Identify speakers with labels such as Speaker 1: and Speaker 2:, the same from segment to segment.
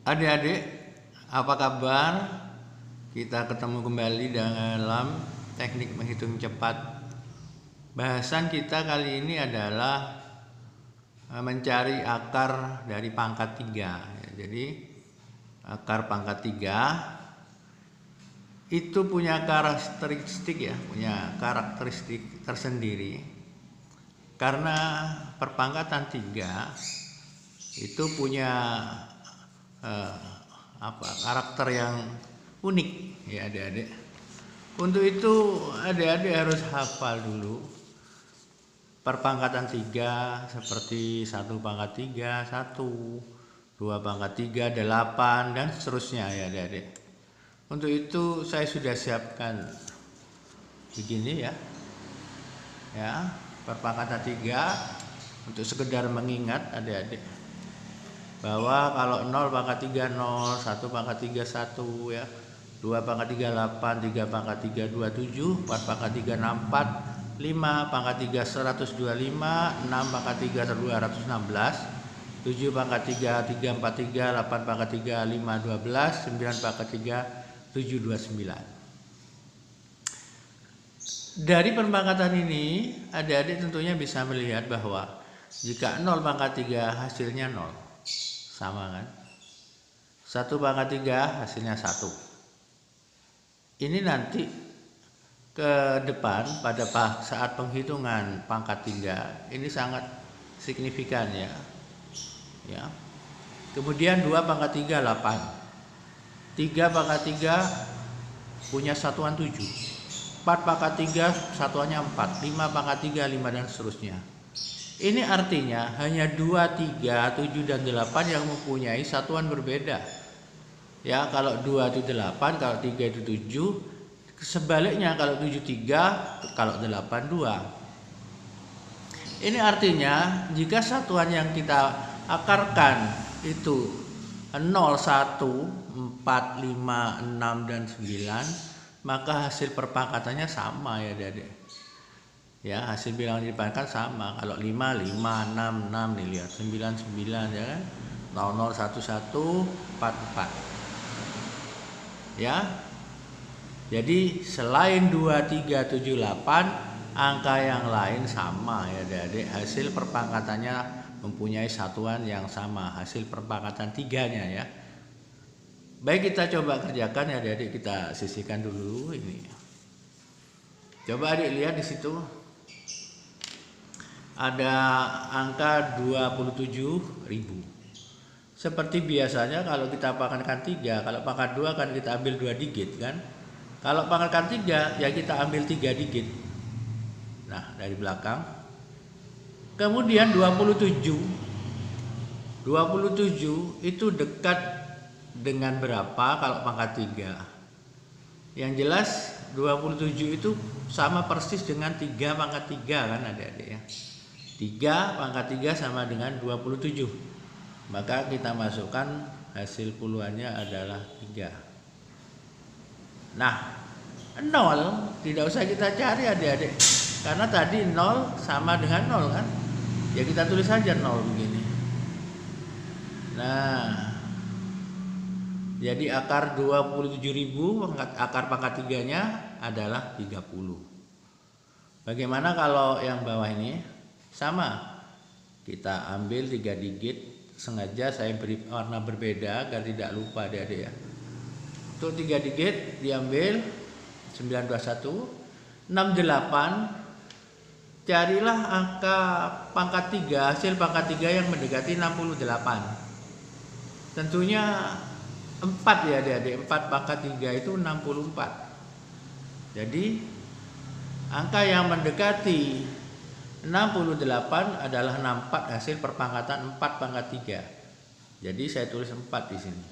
Speaker 1: Adik-adik, apa kabar? Kita ketemu kembali dalam teknik menghitung cepat. Bahasan kita kali ini adalah mencari akar dari pangkat 3. Jadi akar pangkat 3 itu punya karakteristik tersendiri. Karena perpangkatan 3 itu punya karakter yang unik ya adik-adik. Untuk itu adik-adik harus hafal dulu perpangkatan 3 seperti 1 pangkat 3 1, 2 pangkat 3 8 dan seterusnya ya adik-adik. Untuk itu saya sudah siapkan begini ya perpangkatan 3 untuk sekedar mengingat adik-adik bahwa kalau 0 pangkat 3 0, 1 pangkat 3 1 ya, 2 pangkat 3 8, 3 pangkat 3 27, 4 pangkat 3 64, 5 pangkat 3 125, 6 pangkat 3 216, 7 pangkat 3 343, 8 pangkat 3 512, 9 pangkat 3 729. Dari perpangkatan ini adik-adik tentunya bisa melihat bahwa jika 0 pangkat 3 hasilnya 0, sama kan? 1 pangkat 3 hasilnya 1. Ini nanti ke depan pada saat penghitungan pangkat 3 ini sangat signifikan ya. Kemudian 2 pangkat 3 8. 3 pangkat 3 punya satuan 7. 4 pangkat 3 satuannya 4. 5 pangkat 3 5 dan seterusnya. Ini artinya hanya 2, 3, 7 dan 8 yang mempunyai satuan berbeda. Ya, kalau 2 itu 8, kalau 3 itu 7. Sebaliknya kalau 7 3, kalau 8 2. Ini artinya jika satuan yang kita akarkan itu 0, 1, 4, 5, 6 dan 9, maka hasil perpangkatannya sama ya Adik-adik. Ya, hasil bilangan dipangkatkan sama. Kalau 5 5 6 6 nih lihat, 9 9 ya kan. 0 0 1 1 4 4. Ya. Jadi selain 2 3 7 8, angka yang lain sama ya Adik-adik. Hasil perpangkatannya mempunyai satuan yang sama, hasil perpangkatan 3-nya ya. Baik, kita coba kerjakan ya Adik-adik, kita sisihkan dulu ini. Coba Adik lihat di situ. Ada angka 27.000. Seperti biasanya kalau kita pangkatkan 3, kalau pangkat 2 kan kita ambil 2 digit kan. Kalau pangkatkan 3 ya kita ambil 3 digit. Nah, dari belakang. Kemudian 27 itu dekat dengan berapa kalau pangkat 3? Yang jelas 27 itu sama persis dengan 3 pangkat 3 kan adik-adik ya. 3 pangkat 3 sama dengan 27. Maka kita masukkan hasil puluhannya adalah 3. Nah, 0 tidak usah kita cari adik-adik. Karena tadi 0 sama dengan 0 kan. Ya kita tulis saja 0 begini. Nah, jadi akar 27.000 akar pangkat 3-nya adalah 30. Bagaimana kalau yang bawah ini? Sama, kita ambil 3 digit, sengaja saya beri warna berbeda agar tidak lupa adik-adik ya. Untuk 3 digit diambil 921 68. Carilah angka pangkat 3, hasil pangkat 3 yang mendekati 68. Tentunya 4 ya adik-adik, 4 pangkat 3 itu 64. Jadi angka yang mendekati 68 adalah 64 hasil perpangkatan 4 pangkat 3. Jadi saya tulis 4 di sini.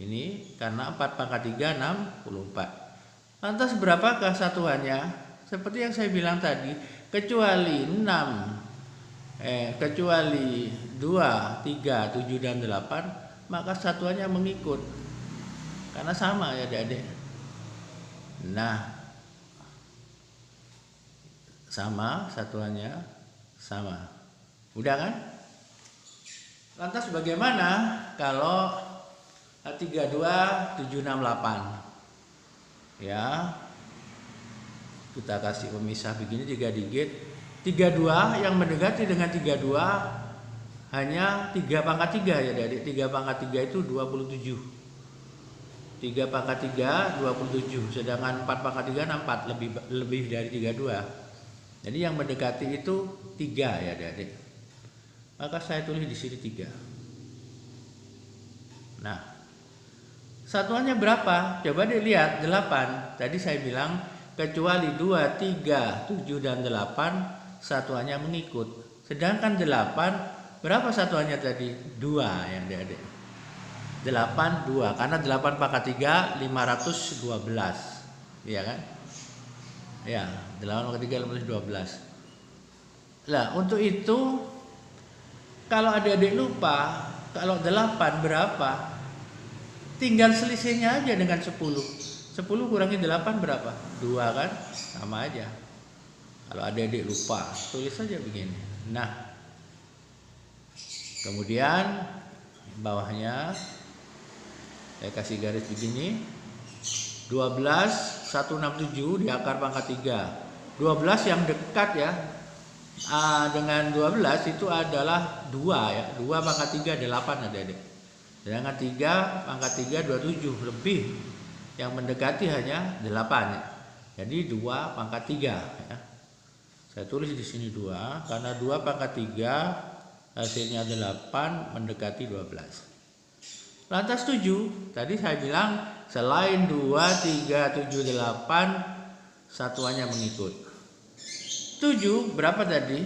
Speaker 1: Ini karena 4 pangkat 3 64. Lantas berapakah satuannya? Seperti yang saya bilang tadi, kecuali 2, 3, 7 dan 8, maka satuannya mengikut. Karena sama ya adik-adik. Nah, sama, satuannya sama. Udah kan? Lantas bagaimana kalau 32768? Ya, kita kasih pemisah begini 3 digit. 32 yang mendekati dengan 32 hanya 3 pangkat 3 ya adik. 3 pangkat 3 itu 27. 3 pangkat 3 27, sedangkan 4 pangkat 3 64, lebih dari 32. Jadi yang mendekati itu 3 ya adik. Maka saya tulis di sini 3. Nah, satuannya berapa? Coba dilihat 8. Tadi saya bilang kecuali 2, 3, 7 dan 8 satuannya mengikut. Sedangkan 8 berapa satuannya tadi? 2 ya adik. 8 2 karena 8 pangkat 3 512. Iya kan? Ya, 8 pangkat 3 512. Nah, untuk itu kalau adik-adik lupa, kalau 8 berapa? Tinggal selisihnya aja dengan 10. 10 kurangi 8 berapa? 2 kan? Sama aja. Kalau adik-adik lupa, tulis saja begini. Nah, kemudian bawahnya saya kasih garis begini. 12 167 di akar pangkat 3. 12 yang dekat ya. Dengan 12 itu adalah 2 ya. 2 pangkat 3 8 adik-adik. Sedangkan 3 pangkat 3 27 lebih. Yang mendekati hanya 8 ya. Jadi 2 pangkat 3 ya. Saya tulis di sini 2 karena 2 pangkat 3 hasilnya 8 mendekati 12. Lantas 7, tadi saya bilang selain 2, 3, 7, 8 satuannya mengikut. 7 berapa tadi?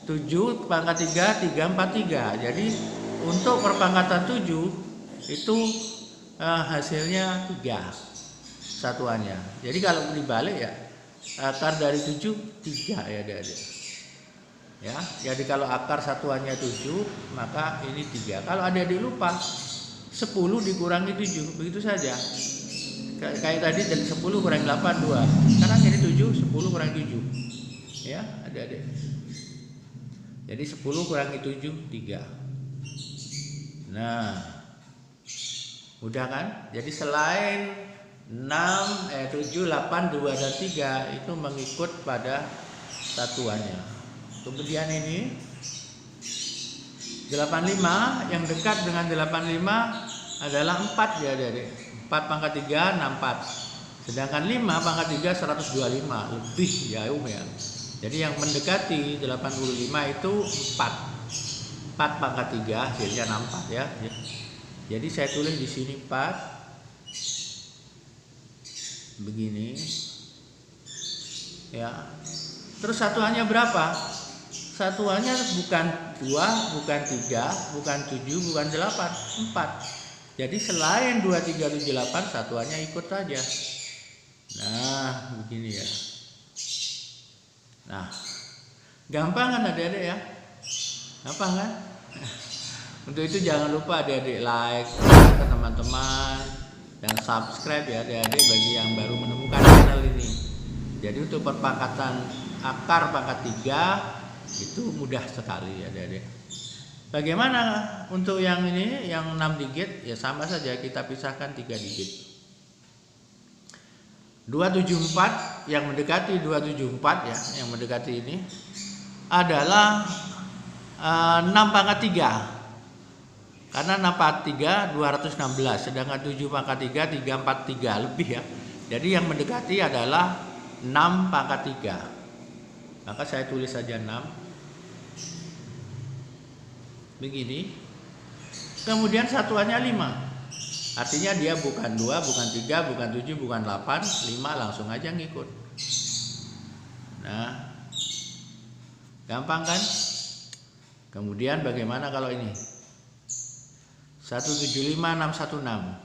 Speaker 1: 7 pangkat 3, 3, 4, 3. Jadi untuk perpangkatan 7 itu hasilnya 3 satuannya. Jadi kalau dibalik ya akar dari 7 3 ya adik-adik. Ya, jadi kalau akar satuannya 7 maka ini 3. Kalau adik-adik lupa 10 dikurangi 7 begitu saja. Kayak tadi dari 10 kurangi 8 2. Sekarang ini 7 10 kurangi 7. Ya, adik-adik. Jadi 10 kurangi 7 3. Nah, mudah kan? Jadi selain 7, 8, 2 dan 3 itu mengikut pada satuannya. Kemudian ini 85 yang dekat dengan 85 adalah 4 ya adik-adik. 4 pangkat 3 64. Sedangkan 5 pangkat 3 125, lebih jauh ya. Jadi yang mendekati 85 itu 4. 4 pangkat 3 hasilnya 64 ya. Jadi saya tulis di sini 4. Begini. Ya. Terus satuannya berapa? Satuannya bukan 2, bukan 3, bukan 7, bukan 8, 4. Jadi selain 2, 3, 7, 8 satuannya ikut saja. Nah, begini ya. Nah, gampang kan adik-adik ya? Gampang kan? Untuk itu jangan lupa adik-adik like ke teman-teman dan subscribe ya adik-adik bagi yang baru menemukan channel ini. Jadi untuk perpangkatan akar pangkat 3 itu mudah sekali ya adik-adik. Bagaimana untuk yang ini yang 6 digit? Ya sama saja, kita pisahkan 3 digit. 274 yang mendekati 274 ya, yang mendekati ini adalah 6 pangkat 3. Karena 6 pangkat 3 216, sedangkan 7 pangkat 3 343 lebih ya. Jadi yang mendekati adalah 6 pangkat 3. Maka saya tulis saja 6. Begini. Kemudian satuannya 5. Artinya dia bukan 2, bukan 3, bukan 7, bukan 8, 5 langsung aja ngikut. Nah, gampang kan? Kemudian bagaimana kalau ini? 175616.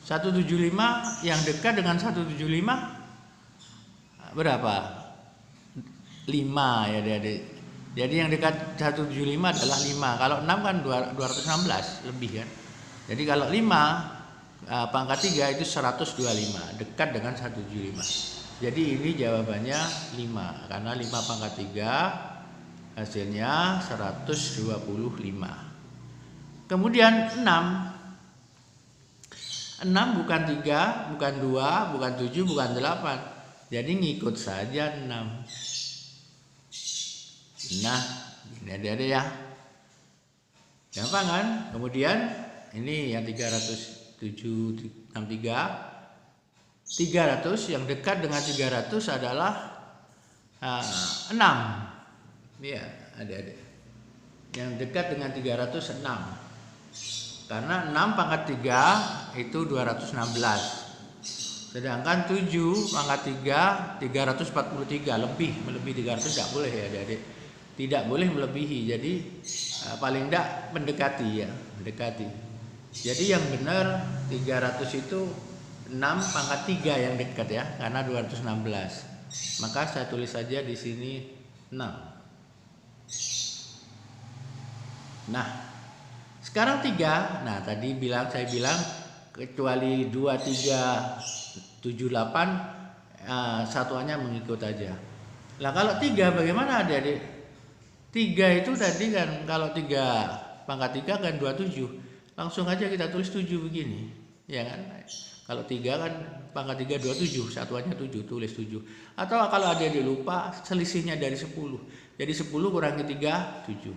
Speaker 1: 175 yang dekat dengan 175 berapa? 5 ya adik-adik. Jadi yang dekat 175 adalah 5. Kalau 6 kan 216 lebih kan. Jadi kalau 5 pangkat 3 itu 125, dekat dengan 175. Jadi ini jawabannya 5 karena 5 pangkat 3 Hasilnya 125. Kemudian 6 bukan 3, bukan 2, bukan 7, bukan 8. Jadi ngikut saja 6. Nah, ini ada ya. Gampang kan? Kemudian ini yang 363. 300 yang dekat dengan 300 adalah 6. Ya, adik-adik. Yang dekat dengan 300 6. Karena 6 pangkat 3 itu 216. Sedangkan 7 pangkat 3 343, melebihi 300 tidak boleh ya adik-adik. Tidak boleh melebihi. Jadi paling tidak mendekati ya, mendekati. Jadi yang benar 300 itu 6 pangkat 3 yang dekat ya, karena 216. Maka saya tulis saja di sini 6. Nah, sekarang 3. Nah, tadi saya bilang kecuali 2, 3, 7, 8 satuannya mengikut aja. Lah kalau 3 bagaimana adik-adik? 3 itu tadi kan kalau 3 pangkat 3 kan 27. Langsung aja kita tulis 7 begini. Ya kan? Kalau 3 kan pangkat 3 27, satuannya 7, tulis 7. Atau kalau adik-adik lupa selisihnya dari 10. Jadi 10 kurangi 3 7.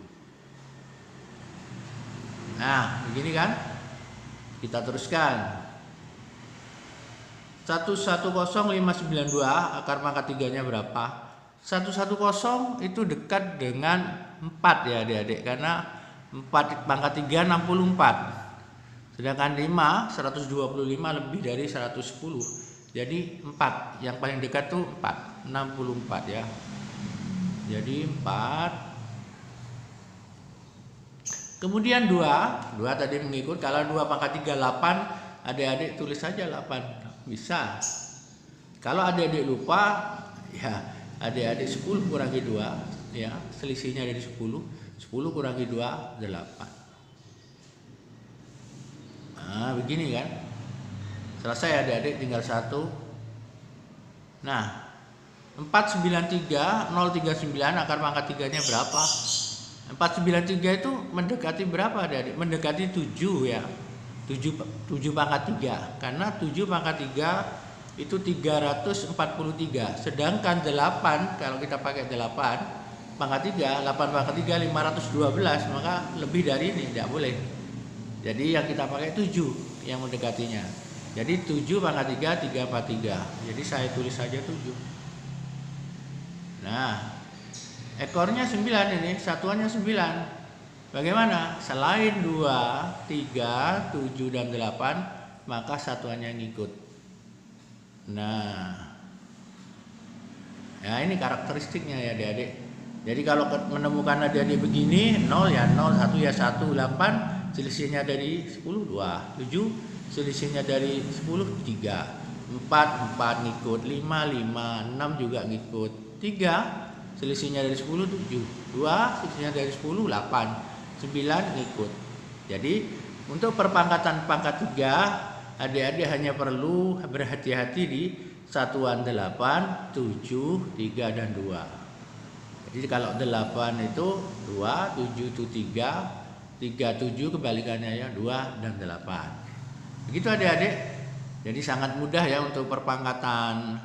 Speaker 1: Nah, begini kan? Kita teruskan. 110592 akar pangkat 3-nya berapa? 110 itu dekat dengan 4 ya adik-adik, karena 4 pangkat 3 64. Sedangkan 5 125 lebih dari 110. Jadi 4, yang paling dekat tuh 4, 64 ya. Jadi 4. Kemudian 2 tadi mengikut. Kalau 2 pangkat 3 8, adik-adik tulis saja 8. Bisa. Kalau adik-adik lupa, ya adik-adik 10 kurangi 2 ya, selisihnya dari 10 kurangi 2 8. Nah, begini kan. Selesai adik-adik, tinggal 1. Nah, 493 039 akar pangkat 3-nya berapa? 493 itu mendekati berapa adik-adik? Mendekati 7 ya. 7 pangkat 3. Karena 7 pangkat 3 itu 343. Sedangkan 8, kalau kita pakai 8 pangkat 3, 8 pangkat 3 512, maka lebih dari ini tidak boleh. Jadi yang kita pakai 7 yang mendekatinya. Jadi 7 pangkat 3 343. Jadi saya tulis saja 7. Nah, ekornya 9 ini, satuannya 9. Bagaimana? Selain 2, 3, 7 dan 8, maka satuannya ngikut. Nah, ya ini karakteristiknya ya adik-adik. Jadi kalau menemukan adik-adik begini, 0 ya 0, 1 ya 1, 8 selisihnya dari 10 2, 7 selisihnya dari 10 3, 4 ngikut, 5 5, 6 juga ngikut, 3 selisihnya dari 10 7, 2 selisihnya dari 10 8, 9 ngikut. Jadi untuk perpangkatan pangkat 3, adik-adik hanya perlu berhati-hati di satuan 8, 7, 3 dan 2. Jadi kalau 8 itu 2, 7 itu 3, 3 7 kebalikannya ya 2 dan 8. Begitu adik-adik. Jadi sangat mudah ya untuk perpangkatan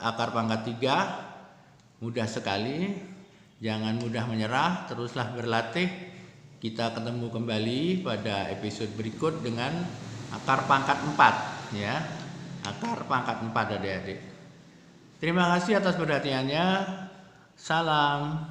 Speaker 1: akar pangkat 3. Mudah sekali. Jangan mudah menyerah, teruslah berlatih. Kita ketemu kembali pada episode berikut dengan akar pangkat 4 ya. Akar pangkat 4 adik-adik. Terima kasih atas perhatiannya. Salam.